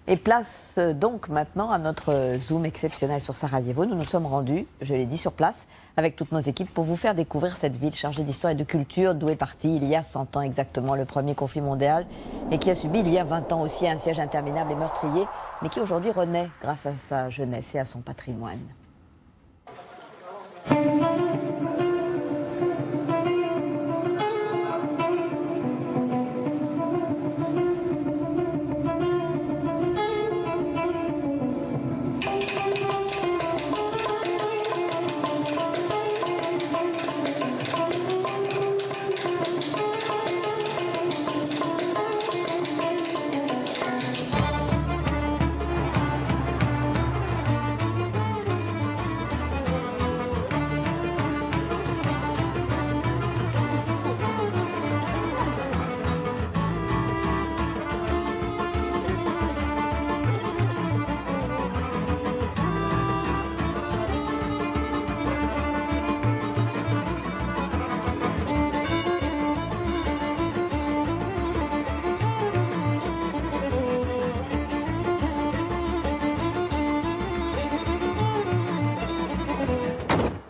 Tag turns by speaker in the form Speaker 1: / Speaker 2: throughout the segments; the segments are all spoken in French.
Speaker 1: Et place donc maintenant à notre zoom exceptionnel sur Sarajevo. Nous nous sommes rendus, je l'ai dit, sur place avec toutes nos équipes pour vous faire découvrir cette ville chargée d'histoire et de culture, d'où est parti il y a 100 ans exactement le premier conflit mondial et qui a subi il y a 20 ans aussi un siège interminable et meurtrier, mais qui aujourd'hui renaît grâce à sa jeunesse et à son patrimoine.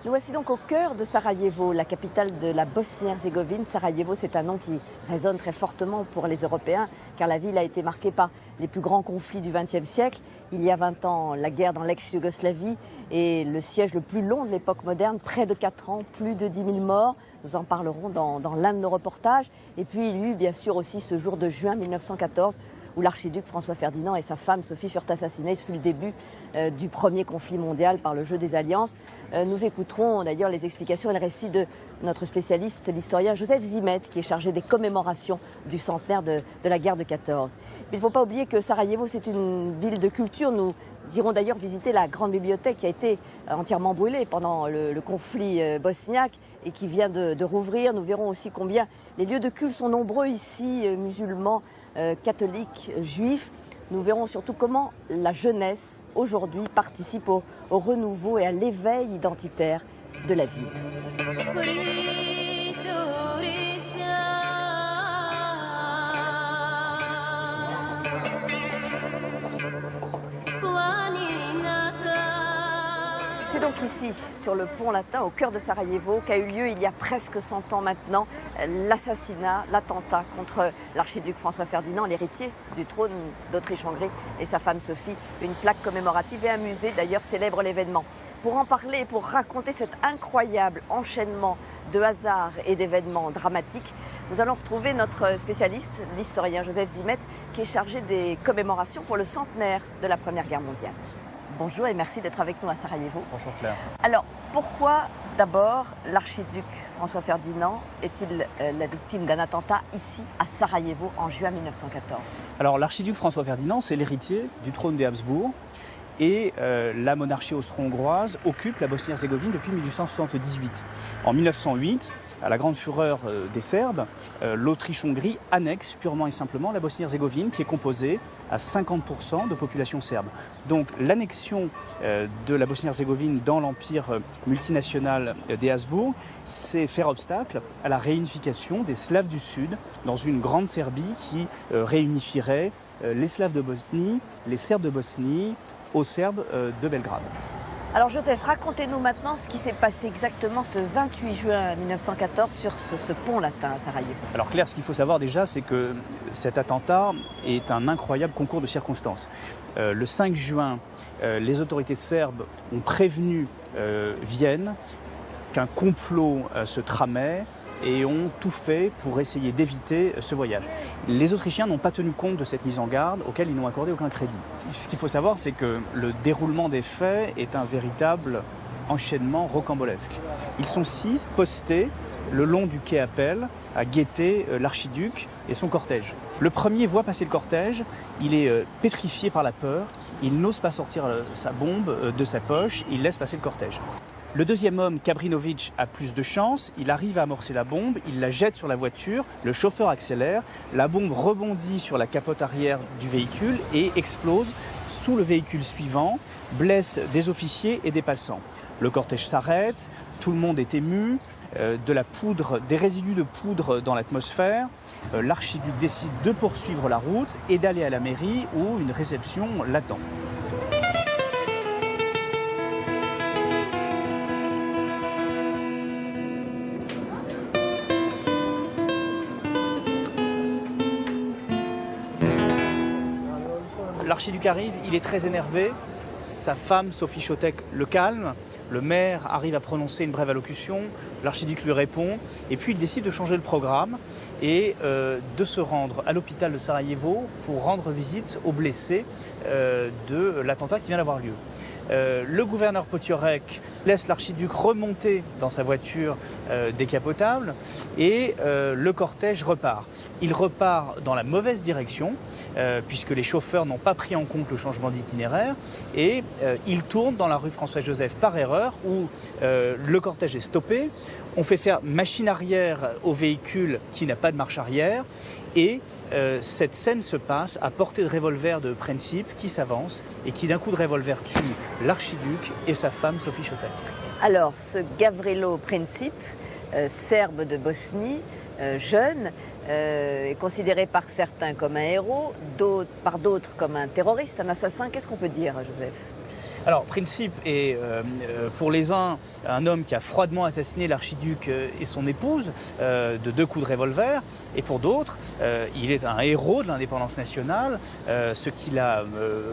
Speaker 1: Nous voici donc au cœur de Sarajevo, la capitale de la Bosnie-Herzégovine. Sarajevo, c'est un nom qui résonne très fortement pour les Européens, car la ville a été marquée par les plus grands conflits du XXe siècle. Il y a 20 ans, la guerre dans l'ex-Yougoslavie et le siège le plus long de l'époque moderne, près de 4 ans, plus de 10 000 morts. Nous en parlerons dans l'un de nos reportages. Et puis il y eut bien sûr aussi ce jour de juin 1914, où l'archiduc François Ferdinand et sa femme Sophie furent assassinés. Ce fut le début du premier conflit mondial par le jeu des alliances. Nous écouterons d'ailleurs les explications et le récit de notre spécialiste, l'historien Joseph Zimet, qui est chargé des commémorations du centenaire de la guerre de 14. Mais il ne faut pas oublier que Sarajevo, c'est une ville de culture. Nous irons d'ailleurs visiter la grande bibliothèque qui a été entièrement brûlée pendant le conflit bosniaque et qui vient de rouvrir. Nous verrons aussi combien les lieux de culte sont nombreux ici, musulmans, catholiques, juifs. Nous verrons surtout comment la jeunesse aujourd'hui participe au renouveau et à l'éveil identitaire de la ville. C'est donc ici, sur le pont latin, au cœur de Sarajevo, qu'a eu lieu il y a presque 100 ans maintenant, l'assassinat, l'attentat contre l'archiduc François Ferdinand, l'héritier du trône d'Autriche-Hongrie, et sa femme Sophie. Une plaque commémorative et un musée d'ailleurs célèbre l'événement. Pour en parler et pour raconter cet incroyable enchaînement de hasards et d'événements dramatiques, nous allons retrouver notre spécialiste, l'historien Joseph Zimet, qui est chargé des commémorations pour le centenaire de la Première Guerre mondiale. Bonjour et merci d'être avec nous à Sarajevo.
Speaker 2: Bonjour Claire.
Speaker 1: Alors, pourquoi d'abord l'archiduc François Ferdinand est-il la victime d'un attentat ici à Sarajevo en juin 1914 ?
Speaker 2: Alors l'archiduc François Ferdinand, c'est l'héritier du trône des Habsbourg et la monarchie austro-hongroise occupe la Bosnie-Herzégovine depuis 1878. En 1908, à la grande fureur des Serbes, l'Autriche-Hongrie annexe purement et simplement la Bosnie-Herzégovine qui est composée à 50% de population serbe. Donc l'annexion de la Bosnie-Herzégovine dans l'empire multinational des Habsbourg, c'est faire obstacle à la réunification des Slaves du Sud dans une grande Serbie qui réunifierait les Slaves de Bosnie, les Serbes de Bosnie, aux Serbes de Belgrade.
Speaker 1: Alors Joseph, racontez-nous maintenant ce qui s'est passé exactement ce 28 juin 1914 sur ce pont latin à Sarajevo.
Speaker 2: Alors Claire, ce qu'il faut savoir déjà, c'est que cet attentat est un incroyable concours de circonstances. Le 5 juin, les autorités serbes ont prévenu Vienne qu'un complot se tramait et ont tout fait pour essayer d'éviter ce voyage. Les Autrichiens n'ont pas tenu compte de cette mise en garde, auquel ils n'ont accordé aucun crédit. Ce qu'il faut savoir, c'est que le déroulement des faits est un véritable enchaînement rocambolesque. Ils sont 6 postés le long du quai Appel à guetter l'archiduc et son cortège. Le premier voit passer le cortège, il est pétrifié par la peur, il n'ose pas sortir sa bombe de sa poche, il laisse passer le cortège. Le deuxième homme, Kabrinovic, a plus de chance, il arrive à amorcer la bombe, il la jette sur la voiture, le chauffeur accélère, la bombe rebondit sur la capote arrière du véhicule et explose sous le véhicule suivant, blesse des officiers et des passants. Le cortège s'arrête, tout le monde est ému, de la poudre, des résidus de poudre dans l'atmosphère. L'archiduc décide de poursuivre la route et d'aller à la mairie où une réception l'attend. L'archiduc arrive, il est très énervé. Sa femme, Sophie Chotek, le calme. Le maire arrive à prononcer une brève allocution. L'archiduc lui répond. Et puis il décide de changer le programme et de se rendre à l'hôpital de Sarajevo pour rendre visite aux blessés de l'attentat qui vient d'avoir lieu. Le gouverneur Potiorek laisse l'archiduc remonter dans sa voiture décapotable et le cortège repart. Il repart dans la mauvaise direction puisque les chauffeurs n'ont pas pris en compte le changement d'itinéraire et il tourne dans la rue François-Joseph par erreur où le cortège est stoppé. On fait faire machine arrière au véhicule qui n'a pas de marche arrière et cette scène se passe à portée de revolver de Princip qui s'avance et qui d'un coup de revolver tue l'archiduc et sa femme Sophie Chotek.
Speaker 1: Alors, ce Gavrilo Princip, serbe de Bosnie, jeune, est considéré par certains comme un héros, par d'autres comme un terroriste, un assassin. Qu'est-ce qu'on peut dire, Joseph ?
Speaker 2: Alors, Princip est, pour les uns, un homme qui a froidement assassiné l'archiduc et son épouse de 2 coups de revolver. Et pour d'autres, il est un héros de l'indépendance nationale. Ce qu'il a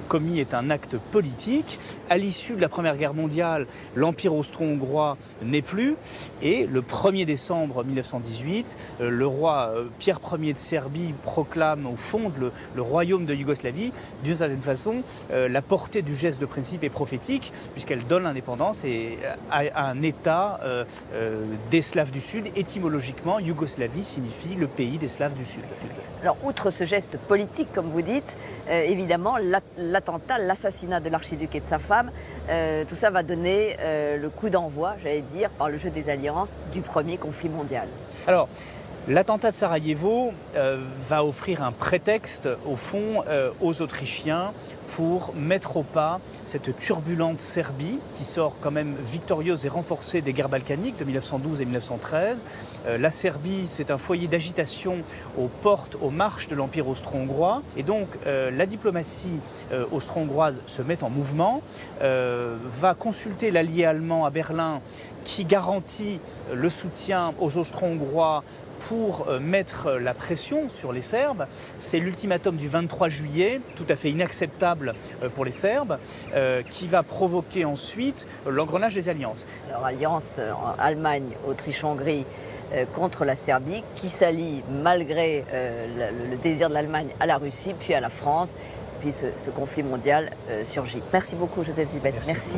Speaker 2: commis est un acte politique. À l'issue de la Première Guerre mondiale, l'Empire austro-hongrois n'est plus. Et le 1er décembre 1918, le roi Pierre Ier de Serbie proclame ou fonde le royaume de Yougoslavie. D'une certaine façon, la portée du geste de Princip est prophétique, puisqu'elle donne l'indépendance à un État des Slaves du Sud. Étymologiquement, Yougoslavie signifie le pays des Slaves du Sud.
Speaker 1: Alors, outre ce geste politique, comme vous dites, évidemment, l'attentat, l'assassinat de l'archiduc et de sa femme, tout ça va donner le coup d'envoi, j'allais dire, par le jeu des alliances, du premier conflit mondial.
Speaker 2: Alors, l'attentat de Sarajevo va offrir un prétexte, au fond, aux Autrichiens pour mettre au pas cette turbulente Serbie qui sort quand même victorieuse et renforcée des guerres balkaniques de 1912 et 1913. La Serbie, c'est un foyer d'agitation aux portes, aux marches de l'Empire austro-hongrois. Et donc, la diplomatie austro-hongroise se met en mouvement, va consulter l'allié allemand à Berlin qui garantit le soutien aux Austro-Hongrois pour mettre la pression sur les Serbes. C'est l'ultimatum du 23 juillet, tout à fait inacceptable pour les Serbes, qui va provoquer ensuite l'engrenage des alliances.
Speaker 1: Alors, alliance Allemagne, Autriche-Hongrie contre la Serbie, qui s'allie malgré le désir de l'Allemagne à la Russie, puis à la France, puis ce conflit mondial surgit. Merci beaucoup, Joseph Zibet. Merci.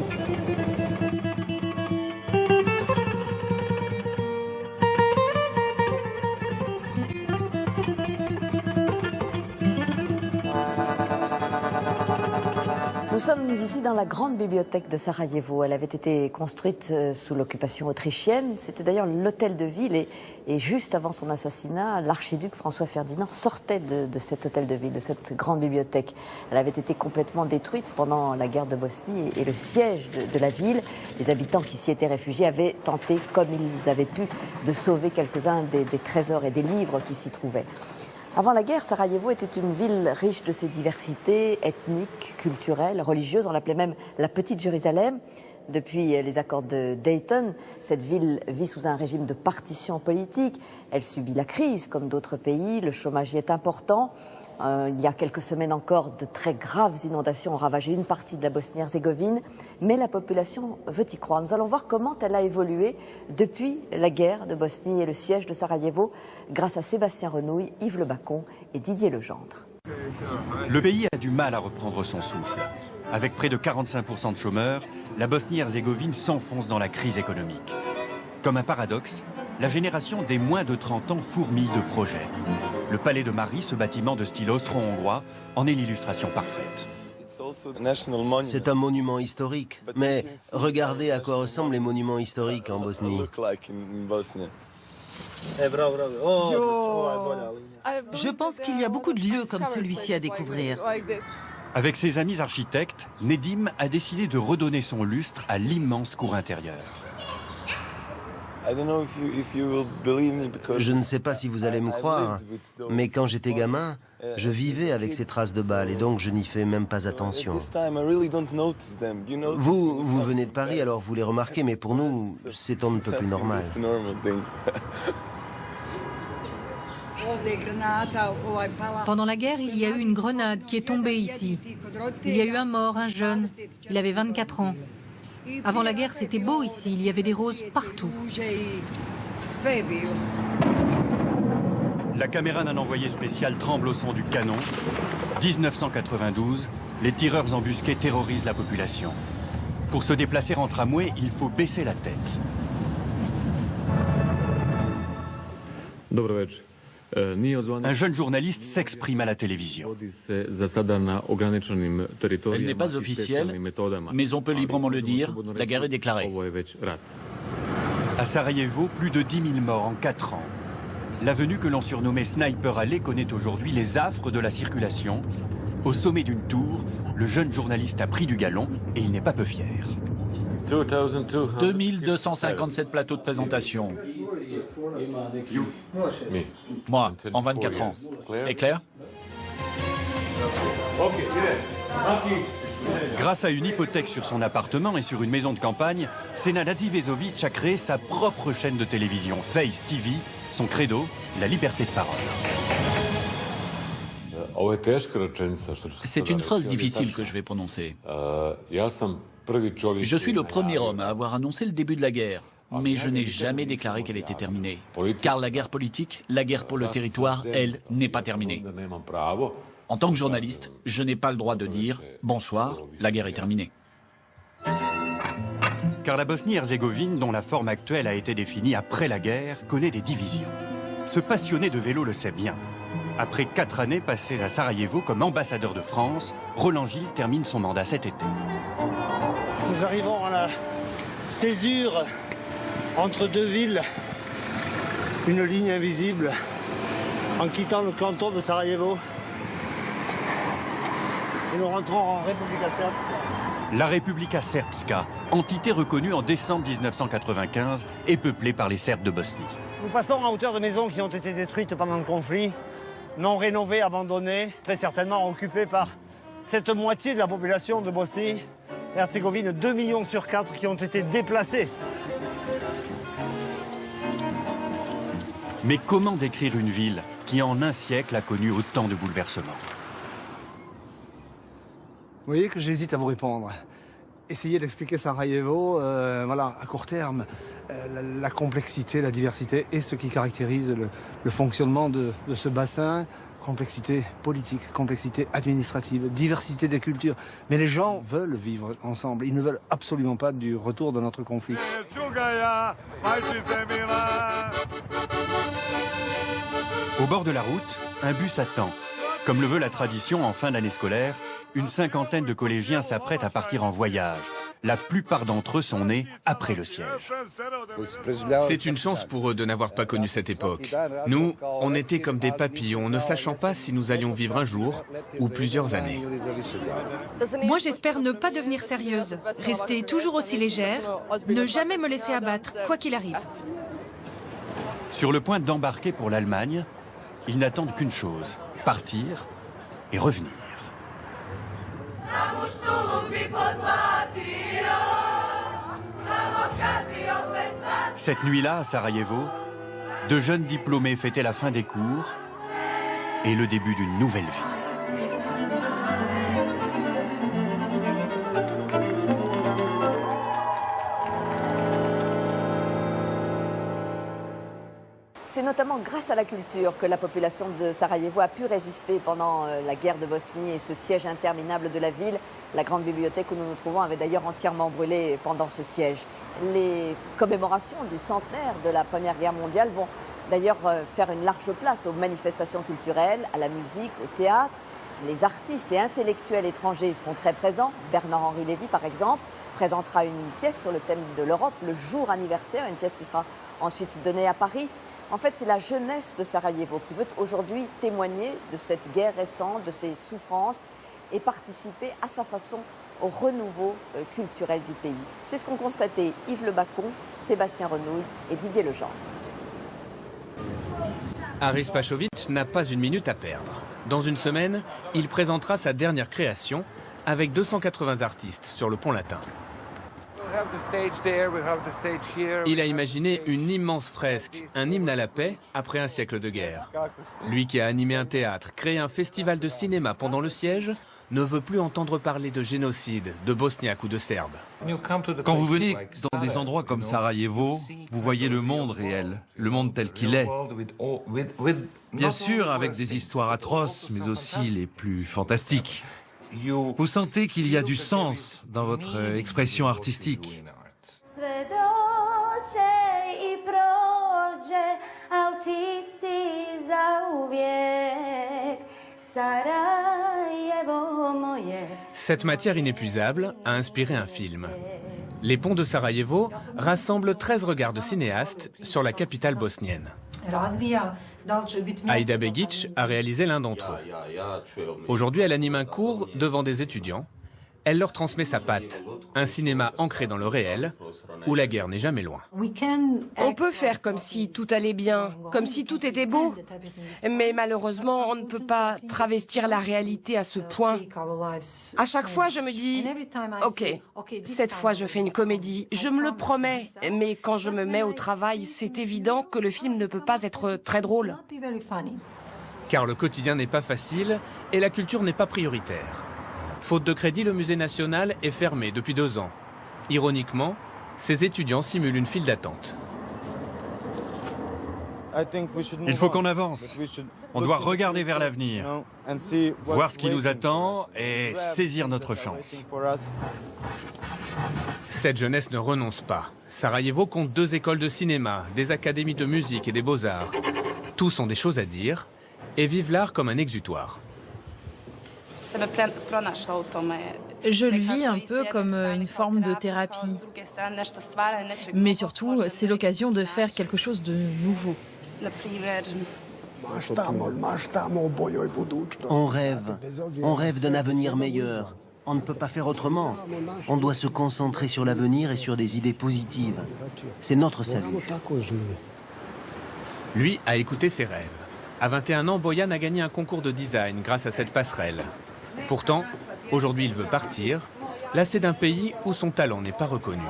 Speaker 1: Nous sommes ici dans la grande bibliothèque de Sarajevo. Elle avait été construite sous l'occupation autrichienne. C'était d'ailleurs l'hôtel de ville et juste avant son assassinat, l'archiduc François Ferdinand sortait de cet hôtel de ville, de cette grande bibliothèque. Elle avait été complètement détruite pendant la guerre de Bosnie et le siège de la ville. Les habitants qui s'y étaient réfugiés avaient tenté, comme ils avaient pu, de sauver quelques-uns des trésors et des livres qui s'y trouvaient. Avant la guerre, Sarajevo était une ville riche de ses diversités ethniques, culturelles, religieuses. On l'appelait même la Petite Jérusalem. Depuis les accords de Dayton, cette ville vit sous un régime de partition politique. Elle subit la crise, comme d'autres pays. Le chômage y est important. Il y a quelques semaines encore, de très graves inondations ont ravagé une partie de la Bosnie-Herzégovine. Mais la population veut y croire. Nous allons voir comment elle a évolué depuis la guerre de Bosnie et le siège de Sarajevo, grâce à Sébastien Renouille, Yves Le Bacon et Didier Legendre.
Speaker 3: Le pays a du mal à reprendre son souffle. Avec près de 45% de chômeurs, la Bosnie-Herzégovine s'enfonce dans la crise économique. Comme un paradoxe, la génération des moins de 30 ans fourmille de projets. Le Palais de Marie, ce bâtiment de style austro-hongrois, en est l'illustration parfaite.
Speaker 4: C'est un monument historique, mais regardez à quoi ressemblent les monuments historiques en Bosnie.
Speaker 5: Je pense qu'il y a beaucoup de lieux comme celui-ci à découvrir.
Speaker 3: Avec ses amis architectes, Nedim a décidé de redonner son lustre à l'immense cour intérieure.
Speaker 4: Je ne sais pas si vous allez me croire, mais quand j'étais gamin, je vivais avec ces traces de balles et donc je n'y fais même pas attention. Vous venez de Paris, alors vous les remarquez, mais pour nous, c'est on ne peut plus normal.
Speaker 5: Pendant la guerre, il y a eu une grenade qui est tombée ici. Il y a eu un mort, un jeune. Il avait 24 ans. Avant la guerre, c'était beau ici. Il y avait des roses partout.
Speaker 3: La caméra d'un envoyé spécial tremble au son du canon. 1992, les tireurs embusqués terrorisent la population. Pour se déplacer en tramway, il faut baisser la tête. Un jeune journaliste s'exprime à la télévision.
Speaker 6: Elle n'est pas officielle, mais on peut librement le dire, la guerre est déclarée.
Speaker 3: À Sarajevo, plus de 10 000 morts en 4 ans. L'avenue que l'on surnommait Sniper Alley connaît aujourd'hui les affres de la circulation. Au sommet d'une tour, le jeune journaliste a pris du galon et il n'est pas peu fier.
Speaker 6: 2257 plateaux de présentation. Moi, en 24 ans. Est clair?
Speaker 3: Grâce à une hypothèque sur son appartement et sur une maison de campagne, Senad Ivezovic a créé sa propre chaîne de télévision, Face TV, son credo, la liberté de parole.
Speaker 6: C'est une phrase difficile que je vais prononcer. Je suis le premier homme à avoir annoncé le début de la guerre, mais je n'ai jamais déclaré qu'elle était terminée. Car la guerre politique, la guerre pour le territoire, elle, n'est pas terminée. En tant que journaliste, je n'ai pas le droit de dire « Bonsoir, la guerre est terminée ».
Speaker 3: Car la Bosnie-Herzégovine, dont la forme actuelle a été définie après la guerre, connaît des divisions. Ce passionné de vélo le sait bien. Après 4 années passées à Sarajevo comme ambassadeur de France, Roland Gilles termine son mandat cet été.
Speaker 7: Nous arrivons à la césure entre deux villes, une ligne invisible, en quittant le canton de Sarajevo. Et nous rentrons en Republika Srpska.
Speaker 3: La Republika Srpska, entité reconnue en décembre 1995 et peuplée par les Serbes de Bosnie.
Speaker 7: Nous passons à hauteur de maisons qui ont été détruites pendant le conflit, non rénovées, abandonnées, très certainement occupées par cette moitié de la population de Bosnie-Herzégovine, 2 millions sur 4 qui ont été déplacés.
Speaker 3: Mais comment décrire une ville qui en un siècle a connu autant de bouleversements?
Speaker 7: Vous voyez que j'hésite à vous répondre. Essayez d'expliquer Sarajevo, voilà, à court terme, la complexité, la diversité et ce qui caractérise le fonctionnement de ce bassin. Complexité politique, complexité administrative, diversité des cultures. Mais les gens veulent vivre ensemble. Ils ne veulent absolument pas du retour de notre conflit.
Speaker 3: Au bord de la route, un bus attend. Comme le veut la tradition, en fin d'année scolaire, une cinquantaine de collégiens s'apprêtent à partir en voyage. La plupart d'entre eux sont nés après le siège.
Speaker 8: C'est une chance pour eux de n'avoir pas connu cette époque. Nous, on était comme des papillons, ne sachant pas si nous allions vivre un jour ou plusieurs années.
Speaker 9: Moi, j'espère ne pas devenir sérieuse, rester toujours aussi légère, ne jamais me laisser abattre, quoi qu'il arrive.
Speaker 3: Sur le point d'embarquer pour l'Allemagne, ils n'attendent qu'une chose, partir et revenir. Cette nuit-là, à Sarajevo, de jeunes diplômés fêtaient la fin des cours et le début d'une nouvelle vie.
Speaker 1: C'est notamment grâce à la culture que la population de Sarajevo a pu résister pendant la guerre de Bosnie et ce siège interminable de la ville. La grande bibliothèque où nous nous trouvons avait d'ailleurs entièrement brûlé pendant ce siège. Les commémorations du centenaire de la Première Guerre mondiale vont d'ailleurs faire une large place aux manifestations culturelles, à la musique, au théâtre. Les artistes et intellectuels étrangers seront très présents. Bernard-Henri Lévy, par exemple, présentera une pièce sur le thème de l'Europe, le jour anniversaire, une pièce qui sera ensuite donnée à Paris. En fait, c'est la jeunesse de Sarajevo qui veut aujourd'hui témoigner de cette guerre récente, de ses souffrances et participer à sa façon au renouveau culturel du pays. C'est ce qu'ont constaté Yves Le Bacon, Sébastien Renouille et Didier Legendre.
Speaker 8: Haris Pachowicz n'a pas une minute à perdre. Dans une semaine, il présentera sa dernière création avec 280 artistes sur le Pont Latin. Il a imaginé une immense fresque, un hymne à la paix après un siècle de guerre. Lui qui a animé un théâtre, créé un festival de cinéma pendant le siège, ne veut plus entendre parler de génocide, de Bosniaques ou de Serbes.
Speaker 10: Quand vous venez dans des endroits comme Sarajevo, vous voyez le monde réel, le monde tel qu'il est. Bien sûr, avec des histoires atroces, mais aussi les plus fantastiques. Vous sentez qu'il y a du sens dans votre expression artistique.
Speaker 8: Cette matière inépuisable a inspiré un film. Les ponts de Sarajevo rassemblent 13 regards de cinéastes sur la capitale bosnienne. Aida Begic a réalisé l'un d'entre eux. Aujourd'hui, elle anime un cours devant des étudiants. Elle leur transmet sa patte, un cinéma ancré dans le réel, où la guerre n'est jamais loin.
Speaker 11: On peut faire comme si tout allait bien, comme si tout était beau. Mais malheureusement, on ne peut pas travestir la réalité à ce point. À chaque fois, je me dis, ok, cette fois je fais une comédie, je me le promets. Mais quand je me mets au travail, c'est évident que le film ne peut pas être très drôle.
Speaker 8: Car le quotidien n'est pas facile et la culture n'est pas prioritaire. Faute de crédit, le musée national est fermé depuis 2 ans. Ironiquement, ces étudiants simulent une file d'attente.
Speaker 10: Il faut qu'on avance. On doit regarder vers l'avenir, voir ce qui nous attend et saisir notre chance.
Speaker 8: Cette jeunesse ne renonce pas. Sarajevo compte 2 écoles de cinéma, des académies de musique et des beaux-arts. Tous ont des choses à dire et vivent l'art comme un exutoire.
Speaker 12: Je le vis un peu comme une forme de thérapie. Mais surtout, c'est l'occasion de faire quelque chose de nouveau.
Speaker 4: On rêve d'un avenir meilleur. On ne peut pas faire autrement. On doit se concentrer sur l'avenir et sur des idées positives. C'est notre salut.
Speaker 8: Lui a écouté ses rêves. À 21 ans, Boyan a gagné un concours de design grâce à cette passerelle. Pourtant, aujourd'hui il veut partir, lassé d'un pays où son talent n'est pas reconnu.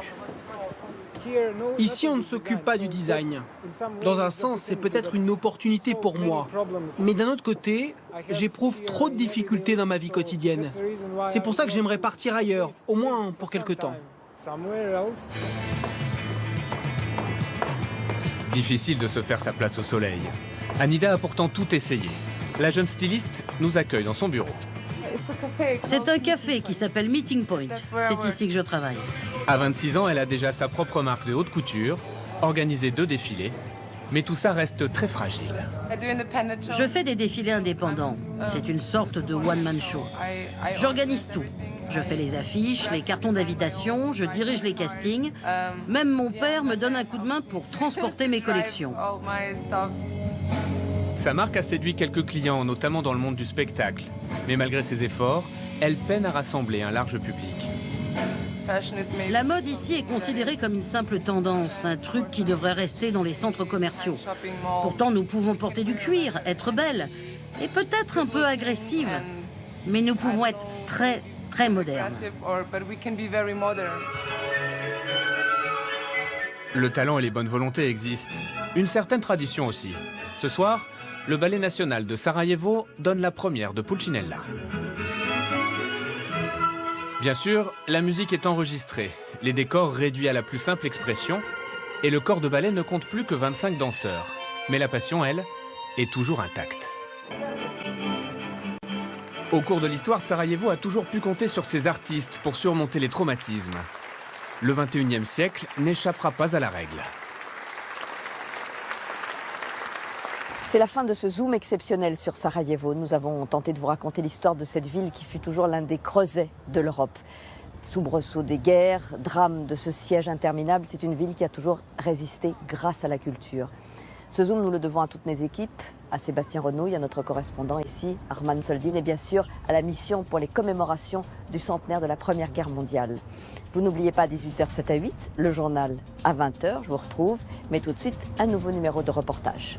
Speaker 13: Ici, on ne s'occupe pas du design. Dans un sens, c'est peut-être une opportunité pour moi. Mais d'un autre côté, j'éprouve trop de difficultés dans ma vie quotidienne. C'est pour ça que j'aimerais partir ailleurs, au moins pour quelque temps.
Speaker 8: Difficile de se faire sa place au soleil. Anida a pourtant tout essayé. La jeune styliste nous accueille dans son bureau.
Speaker 14: C'est un café qui s'appelle Meeting Point. C'est ici que je travaille.
Speaker 8: À 26 ans, elle a déjà sa propre marque de haute couture, organisé 2 défilés, mais tout ça reste très fragile.
Speaker 14: Je fais des défilés indépendants. C'est une sorte de one-man show. J'organise tout. Je fais les affiches, les cartons d'invitation, je dirige les castings. Même mon père me donne un coup de main pour transporter mes collections.
Speaker 8: Sa marque a séduit quelques clients, notamment dans le monde du spectacle. Mais malgré ses efforts, elle peine à rassembler un large public.
Speaker 14: La mode ici est considérée comme une simple tendance, un truc qui devrait rester dans les centres commerciaux. Pourtant, nous pouvons porter du cuir, être belles, et peut-être un peu agressives. Mais nous pouvons être très, très modernes.
Speaker 8: Le talent et les bonnes volontés existent. Une certaine tradition aussi. Ce soir, le Ballet national de Sarajevo donne la première de Pulcinella. Bien sûr, la musique est enregistrée, les décors réduits à la plus simple expression, et le corps de ballet ne compte plus que 25 danseurs. Mais la passion, elle, est toujours intacte. Au cours de l'histoire, Sarajevo a toujours pu compter sur ses artistes pour surmonter les traumatismes. Le 21e siècle n'échappera pas à la règle.
Speaker 1: C'est la fin de ce zoom exceptionnel sur Sarajevo. Nous avons tenté de vous raconter l'histoire de cette ville qui fut toujours l'un des creusets de l'Europe. Soubresauts des guerres, drame de ce siège interminable, c'est une ville qui a toujours résisté grâce à la culture. Ce Zoom, nous le devons à toutes mes équipes, à Sébastien Renouille, à notre correspondant ici, Arman Soldin, et bien sûr à la mission pour les commémorations du centenaire de la Première Guerre mondiale. Vous n'oubliez pas à 18h 7 à 8, le journal à 20h, je vous retrouve, mais tout de suite un nouveau numéro de reportage.